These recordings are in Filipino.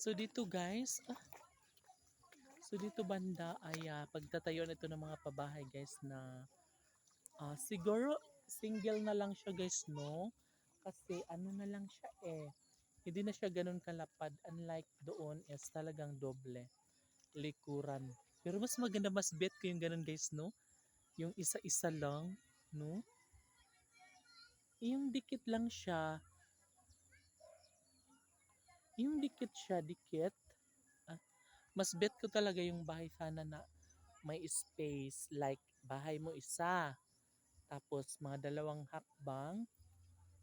So dito guys, so dito banda ay pagtatayuan ito ng mga pabahay guys na siguro single na lang siya guys, no? Kasi ano na lang siya hindi na siya ganun kalapad, unlike doon is talagang doble likuran. Pero mas maganda, mas bet ko yung ganun guys, no? Yung isa-isa lang, no? Yung dikit lang siya, yung dikit siya, dikit. Ah, mas bet ko talaga yung bahay sana na may space, like bahay mo isa, tapos mga dalawang hakbang,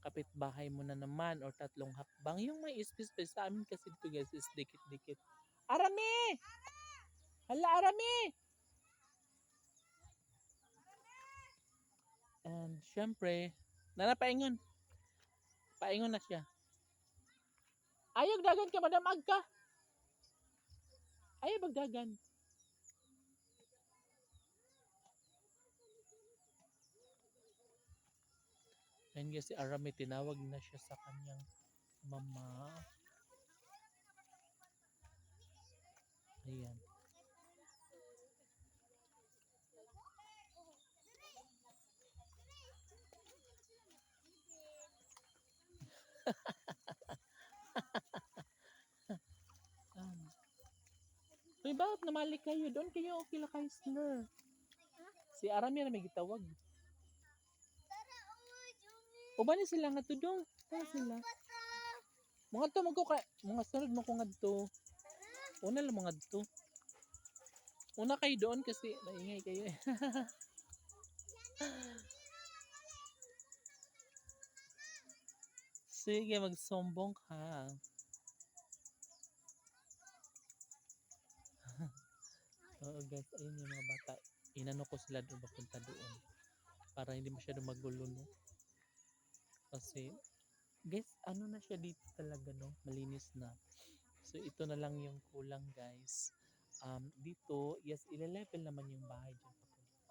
kapitbahay mo na naman, or tatlong hakbang, yung may space. Sa amin kasi dito guys is dikit-dikit. Arami! Hala, Arami! And syempre, nanapaingon. Paingon na siya. Ayog dagan ka, Madam Agka. Ayaw magdagan. Ayun guys, si Arami, tinawag na siya sa kanyang mama. Ayan. Uy, bakit namali kayo? Doon kayo kila Kaisler. Si Arami na may gitawag. Uban ni sila nga tudong. Kaya sila. Mga to mga sunod mo ko nga to. Una lang mga to. Una kayo doon kasi maingay kayo eh. Sige, magsombong ka. Oo guys, ayun yung mga bata. Inano ko sila doon papunta doon. Para hindi masyado magulo, no? Kasi, guys, ano na siya dito talaga, no? Malinis na. So, ito na lang yung kulang, guys. Dito, yes, ile-level naman yung bahay dyan.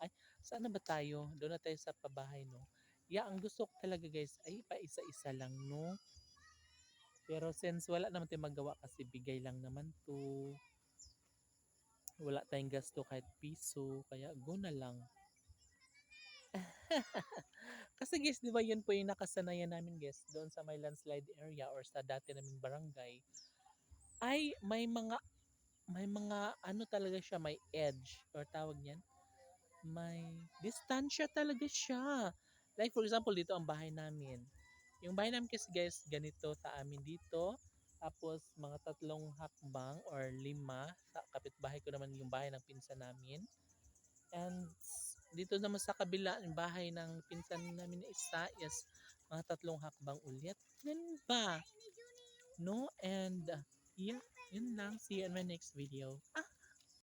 Ay, saan na ba tayo? Doon na tayo sa pabahay, no? Yeah, ang gusto ko talaga, guys, ay pa isa-isa lang, no? Pero since wala naman tayong magawa kasi bigay lang naman to. Wala tayong gasto kahit piso. Kaya, go na lang. Kasi guys, di ba yun po yung nakasanayan namin guys doon sa may landslide area or sa dati naming barangay ay may mga ano talaga siya, may edge or tawag niyan, may distansya talaga siya. Like for example, dito ang bahay namin. Yung bahay namin kasi guys, ganito sa amin dito. Tapos mga tatlong hakbang or lima sa kapitbahay ko naman yung bahay ng pinsan namin. And dito naman sa kabila, yung bahay ng pinsan namin na isa is mga tatlong hakbang ulit. Yan ba? No? And yeah, yun lang. See you in my next video.